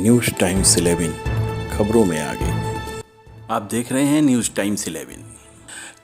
News times 11 खबरों में आगे। आप देख रहे हैं न्यूज़ टाइम्स 11।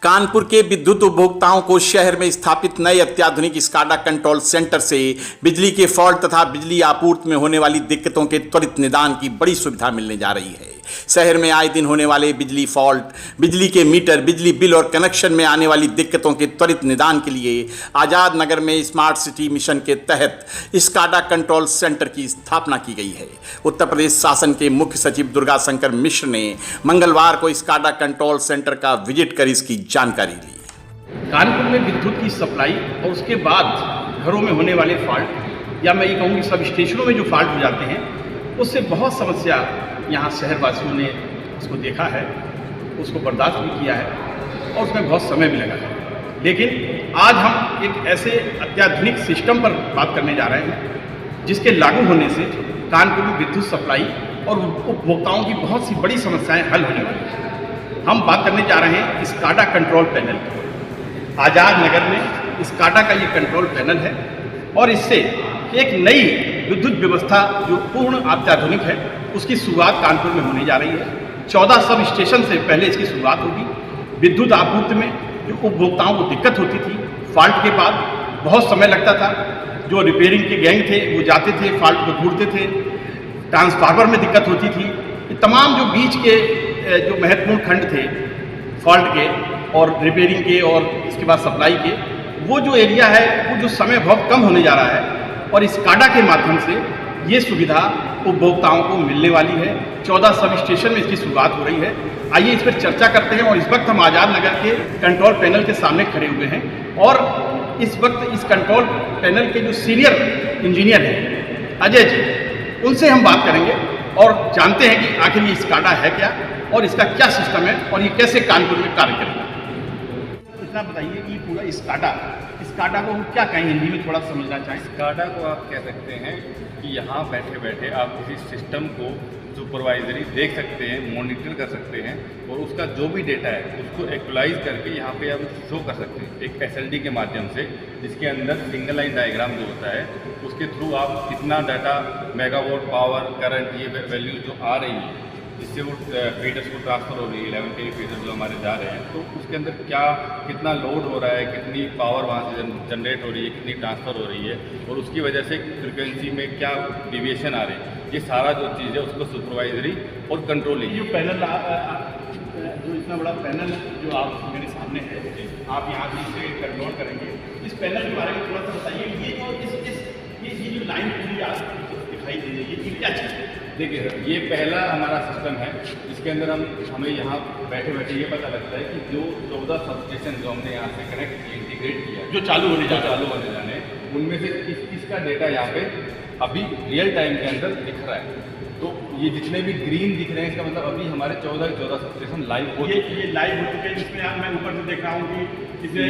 कानपुर के विद्युत उपभोक्ताओं को शहर में स्थापित नए अत्याधुनिक स्काडा कंट्रोल सेंटर से बिजली के फॉल्ट तथा बिजली आपूर्ति में होने वाली दिक्कतों के त्वरित निदान की बड़ी सुविधा मिलने जा रही है। शहर में आए दिन होने वाले बिजली फॉल्ट, बिजली के मीटर, बिजली बिल और कनेक्शन में आने वाली दिक्कतों के त्वरित निदान के लिए आजाद नगर में स्मार्ट सिटी मिशन के तहत स्काडा कंट्रोल सेंटर की स्थापना की गई है। उत्तर प्रदेश शासन के मुख्य सचिव दुर्गा शंकर मिश्र ने मंगलवार को स्काडा कंट्रोल सेंटर का विजिट कर इसकी जानकारी ली। कानपुर में विद्युत की सप्लाई और उसके बाद घरों में होने वाले फॉल्ट, या मैं ये कहूँगी सब स्टेशनों में जो फॉल्ट हो जाते हैं, उससे बहुत समस्या यहाँ शहरवासियों ने उसको देखा है, उसको बर्दाश्त भी किया है और उसमें बहुत समय भी लगा है। लेकिन आज हम एक ऐसे अत्याधुनिक सिस्टम पर बात करने जा रहे हैं जिसके लागू होने से कानपुर में विद्युत सप्लाई और उपभोक्ताओं की बहुत सी बड़ी समस्याएं हल होने वाली हैं। हम बात करने जा रहे हैं स्काडा कंट्रोल पैनल की। आजाद नगर में स्काडा का ये कंट्रोल पैनल है और इससे एक नई विद्युत व्यवस्था जो पूर्ण अत्याधुनिक है उसकी शुरुआत कानपुर में होने जा रही है। 14 सब स्टेशन से पहले इसकी शुरुआत होगी। विद्युत आपूर्ति में जो उपभोक्ताओं को दिक्कत होती थी, फॉल्ट के बाद बहुत समय लगता था, जो रिपेयरिंग के गैंग थे वो जाते थे, फॉल्ट को ढूंढते थे, ट्रांसफार्मर में दिक्कत होती थी। ये तमाम जो बीच के जो महत्वपूर्ण खंड थे फॉल्ट के और रिपेयरिंग के और इसके बाद सप्लाई के, वो जो एरिया है वो जो समय बहुत कम होने जा रहा है और स्काडा के माध्यम से ये सुविधा उपभोक्ताओं को मिलने वाली है। 14 सब स्टेशन में इसकी शुरुआत हो रही है। आइए इस पर चर्चा करते हैं। और इस वक्त हम आजाद नगर के कंट्रोल पैनल के सामने खड़े हुए हैं और इस वक्त इस कंट्रोल पैनल के जो सीनियर इंजीनियर हैं अजय जी, उनसे हम बात करेंगे और जानते हैं कि आखिर ये स्काडा है क्या और इसका क्या सिस्टम है और ये कैसे कानपुर में कार्य करेगा। इतना बताइए कि पूरा स्काडा को हम क्या कहें, हिंदी में थोड़ा समझना चाहें। स्काडा को आप कह सकते हैं कि यहाँ बैठे बैठे आप किसी सिस्टम को सुपरवाइजरी देख सकते हैं, मॉनिटर कर सकते हैं और उसका जो भी डेटा है उसको एक्चुअलाइज करके यहाँ पे आप शो कर सकते हैं एक SLD के माध्यम से, जिसके अंदर सिंगल लाइन डायग्राम जो होता है उसके थ्रू आप कितना डाटा, मेगावाट पावर, करंट, ये वैल्यू जो आ रही है जिससे वो फीडर्स को ट्रांसफ़र हो रही है, 11 kV फीडर्स जो हमारे जा रहे हैं, तो उसके अंदर कितना लोड हो रहा है, कितनी पावर वहाँ से जनरेट हो रही है, कितनी ट्रांसफ़र हो रही है और उसकी वजह से फ्रिक्वेंसी में क्या डिविएशन आ रही है, ये सारा जो चीज़ है उसको सुपरवाइजरी और कंट्रोलिंग। जो पैनल जो इतना बड़ा पैनल जो आप मेरे सामने है, आप यहाँ से इसे कंट्रोल करेंगे, इस पैनल के बारे में थोड़ा सा बताइए। ये जो लाइन पूरी आप दिखाई दे रही है, ये क्या चीज़ है? देखिए, ये पहला हमारा सिस्टम है। इसके अंदर हमें यहाँ बैठे बैठे ये पता लगता है कि जो 14 सब स्टेशन जो हमने यहाँ से कनेक्ट किए, इंटीग्रेट किया, जो चालू होने जाने उनमें से किसका डेटा यहाँ पे अभी रियल टाइम के अंदर दिख रहा है। तो ये जितने भी ग्रीन दिख रहे हैं इसका मतलब अभी हमारे 14 सब स्टेशन लाइव हो चुके हैं। ये लाइव हो चुके हैं। जिसमें मैं ऊपर से देख रहा हूँ कि इसमें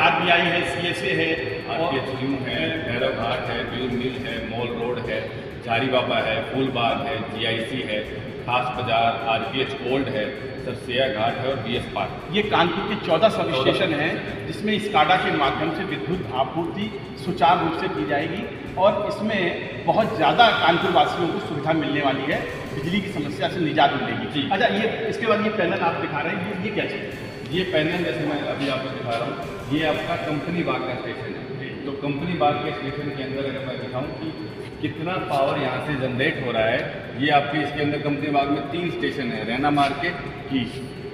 RBI है, CSA है, RPHU है, भैरव घाट है, ब्यूर मिल है, मॉल रोड है, झारी बाबा है, फूलबाग है, GIC है, खास बाजार, RPH ओल्ड है, सरसिया घाट है और BS पार्क। ये कानपुर के 14 सब स्टेशन हैं जिसमें स्काडा के माध्यम से विद्युत आपूर्ति सुचारू रूप से की जाएगी और इसमें बहुत ज़्यादा कानपुर वासियों को सुविधा मिलने वाली है, बिजली की समस्या से निजात मिलेगी। अच्छा, ये इसके बाद ये पैनल आप दिखा रहे हैं, ये क्या चीज़? ये पैनल जैसे मैं अभी आपको दिखा रहा हूँ, ये आपका कंपनी बाग का स्टेशन है। तो कंपनी बाग के स्टेशन के अंदर अगर मैं दिखाऊँ कि कितना पावर यहाँ से जनरेट हो रहा है, ये आपके इसके अंदर कंपनी बाग में 3 स्टेशन है, रैना मार्केट की,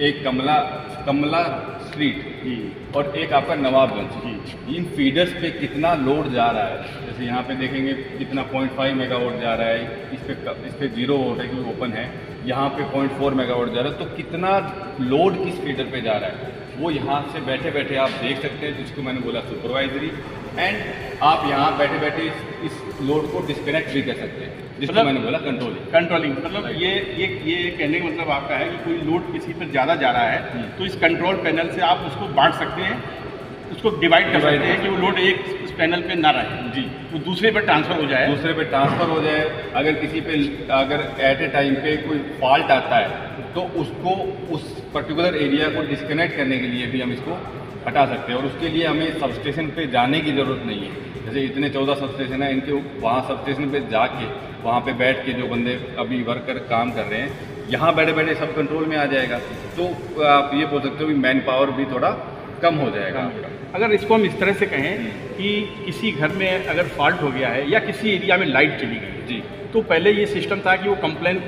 एक कमला स्ट्रीट और एक आपका नवाबगंज की। इन फीडर्स पे कितना लोड जा रहा है, जैसे यहाँ पे देखेंगे कितना 0.5 मेगावाट जा रहा है, इस पे 0 वोल्ट है क्योंकि ओपन है, यहाँ पे 0.4 मेगावाट जा रहा है। तो कितना लोड किस फीडर पे जा रहा है वो यहाँ से बैठे बैठे आप देख सकते हैं, जिसको मैंने बोला सुपरवाइजरी। एंड आप यहाँ बैठे बैठे इस लोड को डिस्कनेक्ट भी कर सकते हैं, जिसको मैंने बोला कंट्रोलिंग। मतलब ये कहने का मतलब आपका है कि कोई लोड किसी पर ज़्यादा जा रहा है तो इस कंट्रोल पैनल से आप उसको बांट सकते हैं, उसको डिवाइड कर सकते हैं कि वो लोड एक उस पैनल पे ना रहे जी, वो दूसरे पर ट्रांसफ़र हो जाए। अगर किसी पे एट ए टाइम पे कोई फॉल्ट आता है तो उसको उस पर्टिकुलर एरिया को डिस्कनेक्ट करने के लिए भी हम इसको हटा सकते हैं। और उसके लिए हमें सब स्टेशन पे जाने की ज़रूरत नहीं है। जैसे इतने 14 सब स्टेशन हैं, इनके वहाँ सब स्टेशन पे जाके वहाँ पे बैठ के जो बंदे अभी वर्कर काम कर रहे हैं, यहाँ बैठे बैठे सब कंट्रोल में आ जाएगा। तो आप ये बोल सकते हो कि मैन पावर भी थोड़ा कम हो जाएगा। अगर इसको हम इस तरह से कहें कि किसी घर में अगर फॉल्ट हो गया है या किसी एरिया में लाइट चली गई जी, तो पहले ये सिस्टम था कि वो कंप्लेन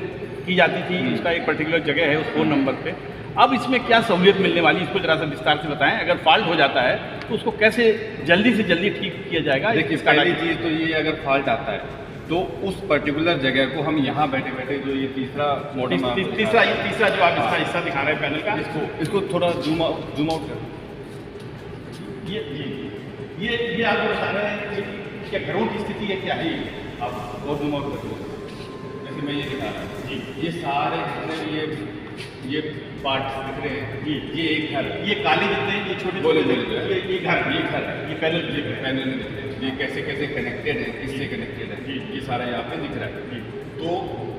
की जाती थी, उसका एक पर्टिकुलर जगह है उस फ़ोन नंबर पे। अब इसमें क्या सहूलियत मिलने वाली, इसको जरा सा विस्तार से बताएं। अगर फॉल्ट हो जाता है तो उसको कैसे जल्दी से जल्दी ठीक किया जाएगा? देखिए पहली चीज़ तो ये, अगर फॉल्ट आता है तो उस पर्टिकुलर जगह को हम यहाँ बैठे बैठे जो ये तीसरा मॉडल तीसरा जो आप इसका हिस्सा दिखा रहे हैं पैनल का, इसको थोड़ा जूम आउट कर। ये आपको बता रहे हैं कि क्या घरों की स्थिति है, क्या है आप और जूम आउट कर। जैसे मैं ये दिखा रहा हूँ जी, ये सारे जितने भी ये पार्ट दिख रहे हैं जी, ये एक घर, ये काले जितने ये छोटे बोले ये घर, ये पैनल पैनल में दिख रहे हैं, ये कैसे कैसे कनेक्टेड है, किससे कनेक्टेड है, ये सारा यहाँ पे दिख रहा है। तो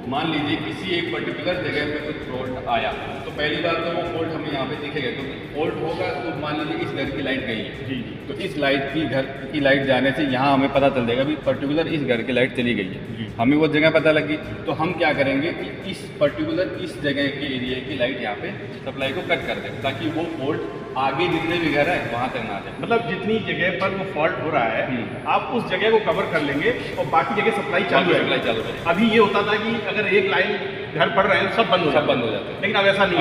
मान लीजिए किसी एक पर्टिकुलर जगह पे कुछ फॉल्ट आया तो पहली बात तो वो फॉल्ट हमें यहाँ पे दिखेगा। तो फॉल्ट होगा तो मान लीजिए इस घर की लाइट गई है जी, तो इस लाइट की घर की लाइट जाने से यहाँ हमें पता चल जाएगा भी पर्टिकुलर इस घर की लाइट चली गई है। हमें वो जगह पता लगी तो हम क्या करेंगे कि इस पर्टिकुलर इस जगह के एरिया की लाइट यहाँ पे सप्लाई को कट कर दें ताकि वो फॉल्ट आगे जितने भी घर है वहाँ तक ना जाए। मतलब जितनी जगह पर वो फॉल्ट हो रहा है आप उस जगह को कवर कर लेंगे और बाकी जगह सप्लाई चालू है। अभी ये होता था कि अगर एक लाइन घर पड़ रहे हैं सब बंद हो जाते हैं, लेकिन अब ऐसा नहीं।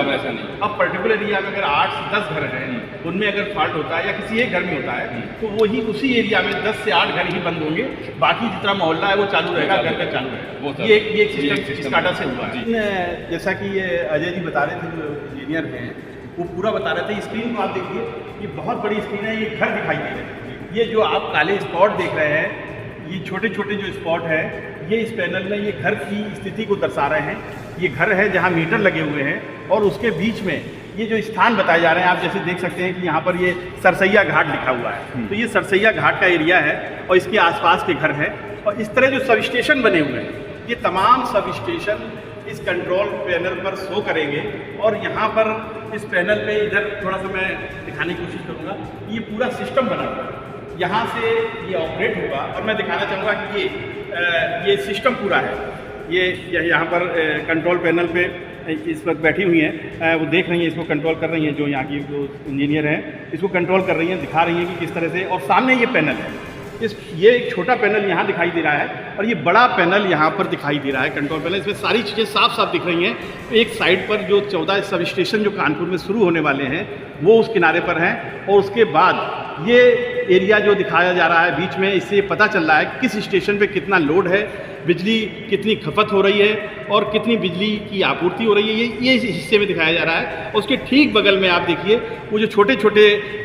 अब पर्टिकुलर एरिया में अगर 8 से 10 घर हैं उनमें अगर फॉल्ट होता है या किसी एक घर में होता है तो वही उसी एरिया में 10 से 8 घर ही बंद होंगे, बाकी जितना मोहल्ला है वो चालू रहेगा, घर का चालू रहेगा। ये एक सिस्टम स्काडा से हुआ है। जैसा कि ये अजय जी बता रहे थे जो इंजीनियर हैं वो पूरा बता रहे थे। स्क्रीन को आप देखिए, ये बहुत बड़ी स्क्रीन है, ये घर दिखाई दे रहे हैं। ये जो आप काले स्पॉट देख रहे हैं, ये छोटे छोटे जो स्पॉट है ये इस पैनल में ये घर की स्थिति को दर्शा रहे हैं। ये घर है जहाँ मीटर लगे हुए हैं और उसके बीच में ये जो स्थान बताए जा रहे हैं, आप जैसे देख सकते हैं कि यहाँ पर ये सरसैया घाट लिखा हुआ है। तो ये सरसैया घाट का एरिया है और इसके आसपास के घर हैं। और इस तरह जो सब स्टेशन बने हुए हैं, ये तमाम सब स्टेशन इस कंट्रोल पैनल पर शो करेंगे। और यहाँ पर इस पैनल पे इधर थोड़ा सा मैं दिखाने की कोशिश करूँगा, ये पूरा सिस्टम बना हुआ है, यहाँ से ये ऑपरेट होगा। और मैं दिखाना चाहूँगा कि ये सिस्टम पूरा है। ये यहाँ पर कंट्रोल पैनल पे इस वक्त बैठी हुई हैं, वो देख रही हैं, इसको कंट्रोल कर रही हैं, जो यहाँ की जो इंजीनियर हैं इसको कंट्रोल कर रही हैं, दिखा रही हैं कि किस तरह से। और सामने ये पैनल है, ये एक छोटा पैनल यहाँ दिखाई दे रहा है और ये बड़ा पैनल यहाँ पर दिखाई दे रहा है, कंट्रोल पैनल। इसमें सारी चीज़ें साफ साफ दिख रही हैं। एक साइड पर जो 14 सब स्टेशन जो कानपुर में शुरू होने वाले हैं वो उस किनारे पर हैं। और उसके बाद ये एरिया जो दिखाया जा रहा है बीच में, इससे पता चल रहा है किस स्टेशन पे कितना लोड है, बिजली कितनी खपत हो रही है और कितनी बिजली की आपूर्ति हो रही है, ये इस हिस्से में दिखाया जा रहा है। और उसके ठीक बगल में आप देखिए वो जो छोटे छोटे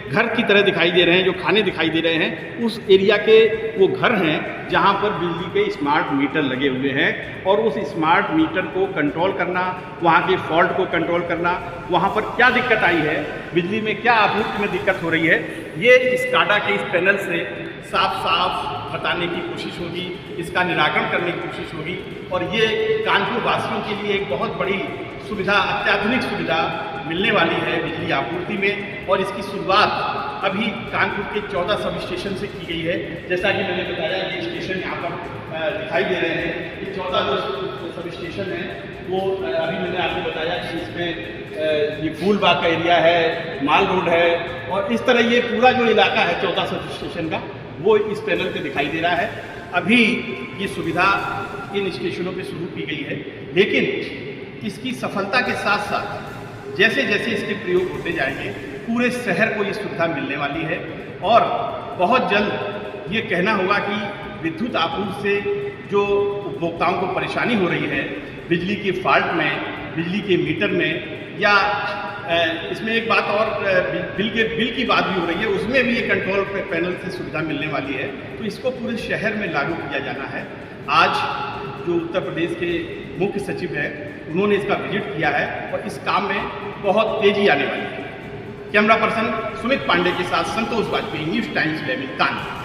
घर की तरह दिखाई दे रहे हैं, जो खाने दिखाई दे रहे हैं, उस एरिया के वो घर हैं जहाँ पर बिजली के स्मार्ट मीटर लगे हुए हैं। और उस स्मार्ट मीटर को कंट्रोल करना, वहाँ के फॉल्ट को कंट्रोल करना, वहाँ पर क्या दिक्कत आई है, बिजली में क्या आपूर्ति में दिक्कत हो रही है, ये स्काडा के इस पैनल से साफ साफ बताने की कोशिश होगी, इसका निराकरण करने की कोशिश होगी। और ये कानपुर वासियों के लिए एक बहुत बड़ी सुविधा, अत्याधुनिक सुविधा मिलने वाली है बिजली आपूर्ति में। और इसकी शुरुआत अभी कानपुर के 14 सब स्टेशन से की गई है। जैसा कि मैंने बताया, ये स्टेशन यहाँ पर दिखाई दे रहे हैं, ये 14 जो सब स्टेशन हैं वो अभी मैंने आपको बताया कि इसमें ये फूलबाग का एरिया है, माल रोड है, और इस तरह ये पूरा जो इलाका है 14 सब स्टेशन का वो इस पैनल पे दिखाई दे रहा है। अभी ये सुविधा इन स्टेशनों पे शुरू की गई है, लेकिन इसकी सफलता के साथ साथ जैसे जैसे इसके प्रयोग होते जाएंगे पूरे शहर को ये सुविधा मिलने वाली है। और बहुत जल्द ये कहना होगा कि विद्युत आपूर्ति से जो उपभोक्ताओं को परेशानी हो रही है बिजली के फॉल्ट में, बिजली के मीटर में, या इसमें एक बात और बिल की बात भी हो रही है, उसमें भी ये कंट्रोल पैनल से सुविधा मिलने वाली है। तो इसको पूरे शहर में लागू किया जाना है। आज जो उत्तर प्रदेश के मुख्य सचिव हैं उन्होंने इसका विजिट किया है और इस काम में बहुत तेजी आने वाली है। कैमरा पर्सन सुमित पांडे के साथ संतोष वाजपेयी, न्यूज़ टाइम्स 11 कानपुर।